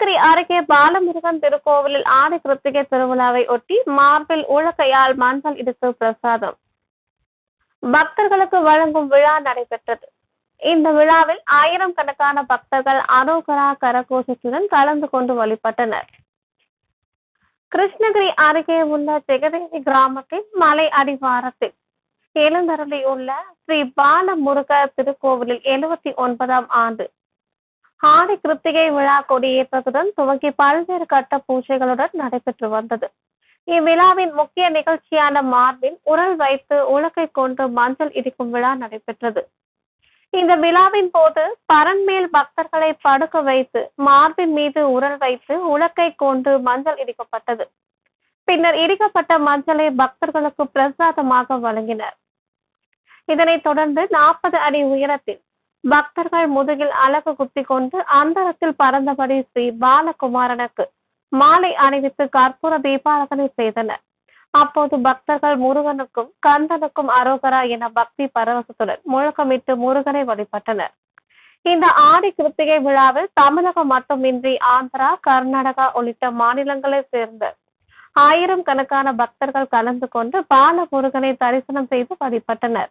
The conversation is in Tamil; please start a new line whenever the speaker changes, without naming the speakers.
கிருஷ்ணகிரி அருகே பாலமுருகன் திருக்கோவிலில் ஆடி கிருத்திகை திருவிழாவை ஒட்டி மார்பில் உலக்கையால் மஞ்சள் இடித்து பிரசாதம் பக்தர்களுக்கு வழங்கும் விழா நடைபெற்றது. இந்த விழாவில் ஆயிரக்கணக்கான பக்தர்கள் அரோகரா கரகோஷத்துடன் கலந்து கொண்டு வழிபட்டனர். கிருஷ்ணகிரி அருகே உள்ள ஜெகதேவி கிராமத்தின் மலை அடிவாரத்தில் எழுந்தருளியுள்ள ஸ்ரீ பாலமுருகர் திருக்கோவிலில் 79ஆம் ஆண்டு ஆடி கிருத்திகை விழா கொடியேற்றத்துடன் துவங்கி பல்வேறு கட்ட பூஜைகளுடன் நடைபெற்று வந்தது. இவ்விழாவின் முக்கிய நிகழ்ச்சியான மார்பில் உரல் வைத்து உலக்கை கொண்டு மஞ்சள் இடிக்கும் விழா நடைபெற்றது. இந்த விழாவின் போது பரன்மேல் பக்தர்களை படுக்க வைத்து மார்பின் மீது உரல் வைத்து உலக்கை கொண்டு மஞ்சள் இடிக்கப்பட்டது. பின்னர் இடிக்கப்பட்ட மஞ்சளை பக்தர்களுக்கு பிரசாதமாக வழங்கினர். இதனைத் தொடர்ந்து 40 அடி உயரத்தில் பக்தர்கள் முதுகில் அலகு குத்தி கொண்டு அந்தரத்தில் பறந்தபடி ஸ்ரீ பாலகுமாரனுக்கு மாலை அணிவித்து கற்பூர தீபாராதனை செய்தனர். அப்போது பக்தர்கள் முருகனுக்கும் கந்தனுக்கும் அரோகரா என பக்தி பரவசத்துடன் முழக்கமிட்டு முருகனை வழிபட்டனர். இந்த ஆடி கிருத்திகை விழாவில் தமிழகம் மட்டுமின்றி ஆந்திரா, கர்நாடகா உள்ளிட்ட மாநிலங்களைச் சேர்ந்த ஆயிரக்கணக்கான பக்தர்கள் கலந்து கொண்டு பாலமுருகனை தரிசனம் செய்து வழிபட்டனர்.